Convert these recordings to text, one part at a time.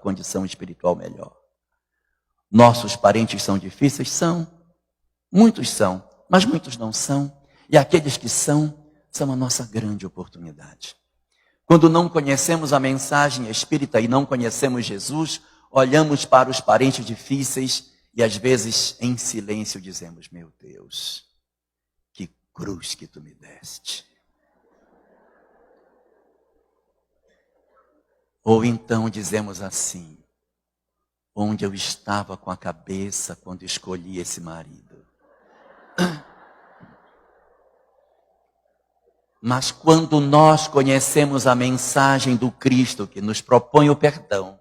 condição espiritual melhor. Nossos parentes são difíceis? São. Muitos são, mas muitos não são. E aqueles que são a nossa grande oportunidade. Quando não conhecemos a mensagem espírita e não conhecemos Jesus, olhamos para os parentes difíceis e às vezes em silêncio dizemos: meu Deus, que cruz que tu me deste. Ou então dizemos assim: onde eu estava com a cabeça quando escolhi esse marido. Mas quando nós conhecemos a mensagem do Cristo que nos propõe o perdão,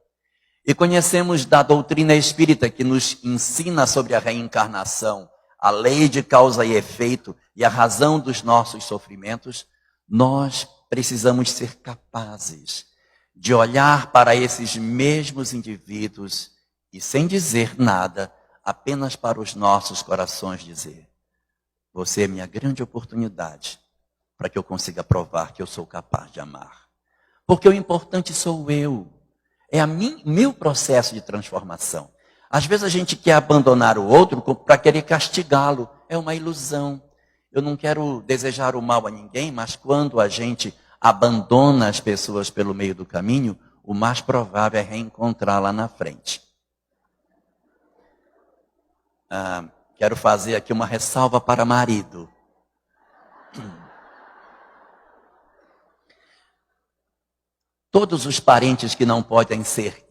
e conhecemos da doutrina espírita que nos ensina sobre a reencarnação, a lei de causa e efeito e a razão dos nossos sofrimentos, nós precisamos ser capazes de olhar para esses mesmos indivíduos e, sem dizer nada, apenas para os nossos corações dizer: você é minha grande oportunidade para que eu consiga provar que eu sou capaz de amar. Porque o importante sou eu. É meu processo de transformação. Às vezes a gente quer abandonar o outro para querer castigá-lo. É uma ilusão. Eu não quero desejar o mal a ninguém, mas quando a gente abandona as pessoas pelo meio do caminho, o mais provável é reencontrá-la na frente. Quero fazer aqui uma ressalva para marido. Todos os parentes que não podem ser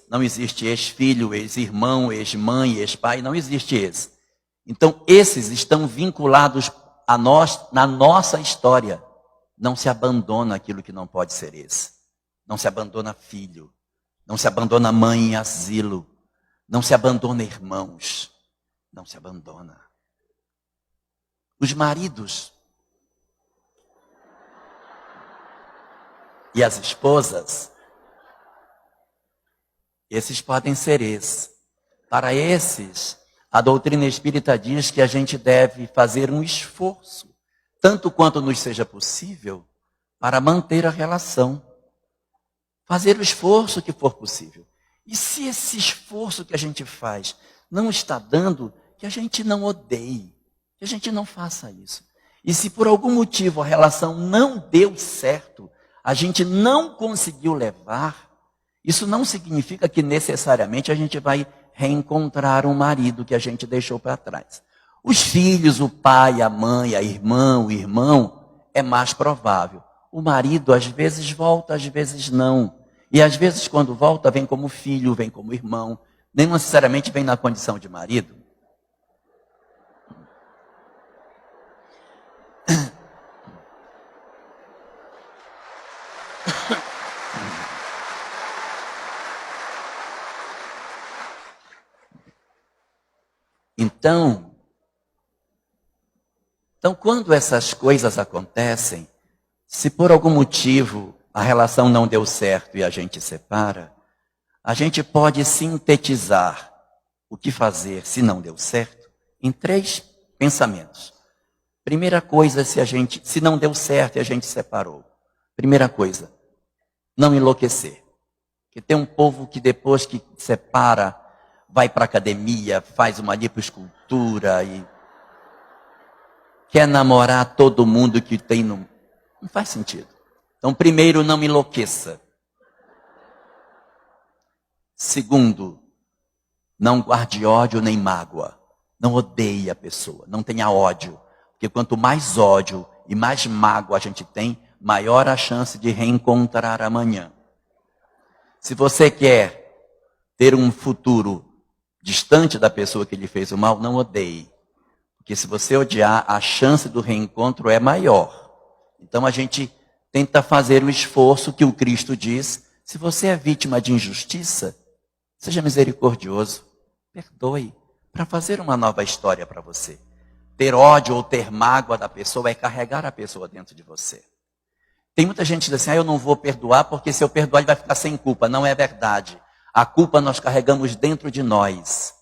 não existe ex-filho, ex-irmão, ex-mãe, ex-pai, não existe ex. Então, esses estão vinculados a nós na nossa história. Não se abandona aquilo que não pode ser ex. Não se abandona filho. Não se abandona mãe em asilo. Não se abandona irmãos. Não se abandona. Os maridos e as esposas, esses podem ser ex. Para esses, a doutrina espírita diz que a gente deve fazer um esforço, tanto quanto nos seja possível, para manter a relação. Fazer o esforço que for possível. E se esse esforço que a gente faz não está dando, que a gente não odeie, que a gente não faça isso. E se por algum motivo a relação não deu certo, a gente não conseguiu levar, isso não significa que necessariamente a gente vai reencontrar um marido que a gente deixou para trás. Os filhos, o pai, a mãe, a irmã, o irmão, é mais provável. O marido às vezes volta, às vezes não. E às vezes quando volta vem como filho, vem como irmão, nem necessariamente vem na condição de marido. Então, quando essas coisas acontecem, se por algum motivo a relação não deu certo e a gente separa, a gente pode sintetizar o que fazer se não deu certo em 3 pensamentos. Primeira coisa, se não deu certo e a gente separou. Primeira coisa, não enlouquecer. Porque tem um povo que depois que separa, vai para a academia, faz uma lipoescultura e quer namorar todo mundo que tem no... Não faz sentido. Então, primeiro, não enlouqueça. Segundo, não guarde ódio nem mágoa. Não odeie a pessoa, não tenha ódio. Porque quanto mais ódio e mais mágoa a gente tem, maior a chance de reencontrar amanhã. Se você quer ter um futuro distante da pessoa que lhe fez o mal, não odeie. Porque se você odiar, a chance do reencontro é maior. Então a gente tenta fazer o esforço que o Cristo diz. Se você é vítima de injustiça, seja misericordioso, perdoe, para fazer uma nova história para você. Ter ódio ou ter mágoa da pessoa é carregar a pessoa dentro de você. Tem muita gente que diz assim: eu não vou perdoar porque se eu perdoar ele vai ficar sem culpa. Não é verdade. A culpa nós carregamos dentro de nós.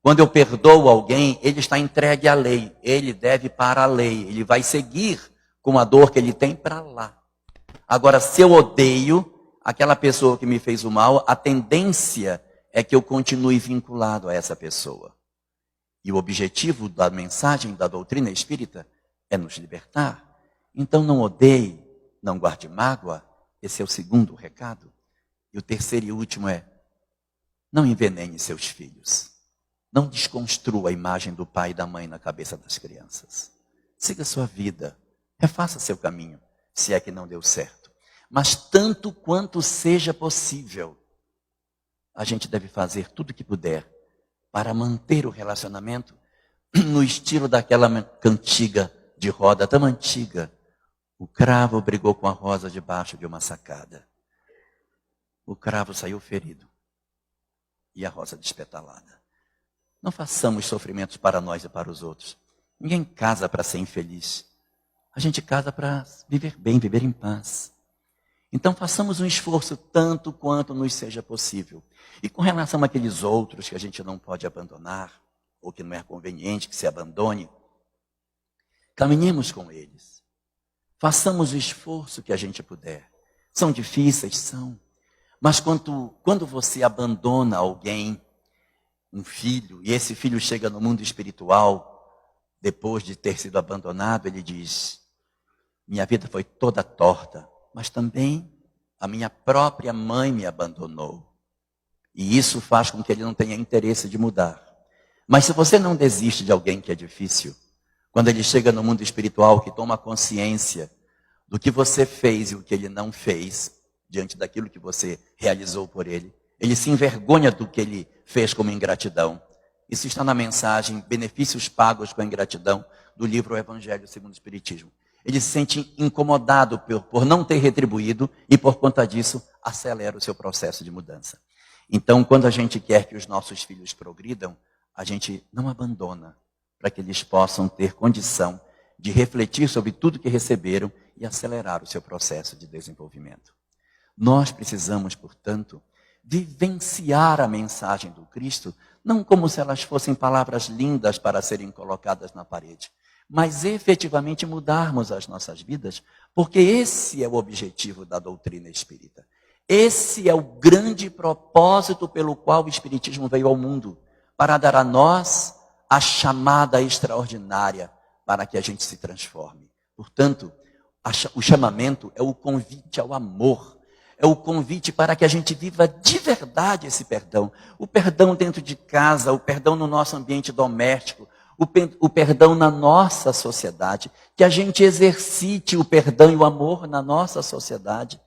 Quando eu perdoo alguém, ele está entregue à lei. Ele deve para a lei. Ele vai seguir com a dor que ele tem para lá. Agora, se eu odeio, aquela pessoa que me fez o mal, a tendência é que eu continue vinculado a essa pessoa. E o objetivo da mensagem da doutrina espírita é nos libertar. Então não odeie, não guarde mágoa. Esse é o segundo recado. E o terceiro e último é: não envenene seus filhos. Não desconstrua a imagem do pai e da mãe na cabeça das crianças. Siga sua vida. Refaça seu caminho, se é que não deu certo. Mas tanto quanto seja possível, a gente deve fazer tudo o que puder para manter o relacionamento no estilo daquela cantiga de roda tão antiga. O cravo brigou com a rosa debaixo de uma sacada. O cravo saiu ferido e a rosa despetalada. Não façamos sofrimentos para nós e para os outros. Ninguém casa para ser infeliz. A gente casa para viver bem, viver em paz. Então façamos um esforço tanto quanto nos seja possível. E com relação àqueles outros que a gente não pode abandonar, ou que não é conveniente que se abandone, caminhemos com eles. Façamos o esforço que a gente puder. São difíceis, são. Mas quando você abandona alguém, um filho, e esse filho chega no mundo espiritual, depois de ter sido abandonado, ele diz: minha vida foi toda torta, mas também a minha própria mãe me abandonou. E isso faz com que ele não tenha interesse de mudar. Mas se você não desiste de alguém que é difícil, quando ele chega no mundo espiritual, que toma consciência do que você fez e o que ele não fez, diante daquilo que você realizou por ele, ele se envergonha do que ele fez como ingratidão. Isso está na mensagem Benefícios Pagos com a Ingratidão, do livro O Evangelho segundo o Espiritismo. Ele se sente incomodado por não ter retribuído e, por conta disso, acelera o seu processo de mudança. Então, quando a gente quer que os nossos filhos progridam, a gente não abandona, para que eles possam ter condição de refletir sobre tudo que receberam e acelerar o seu processo de desenvolvimento. Nós precisamos, portanto, vivenciar a mensagem do Cristo, não como se elas fossem palavras lindas para serem colocadas na parede, mas efetivamente mudarmos as nossas vidas, porque esse é o objetivo da doutrina espírita. Esse é o grande propósito pelo qual o Espiritismo veio ao mundo, para dar a nós a chamada extraordinária para que a gente se transforme. Portanto, o chamamento é o convite ao amor, é o convite para que a gente viva de verdade esse perdão. O perdão dentro de casa, o perdão no nosso ambiente doméstico, o perdão na nossa sociedade, que a gente exercite o perdão e o amor na nossa sociedade,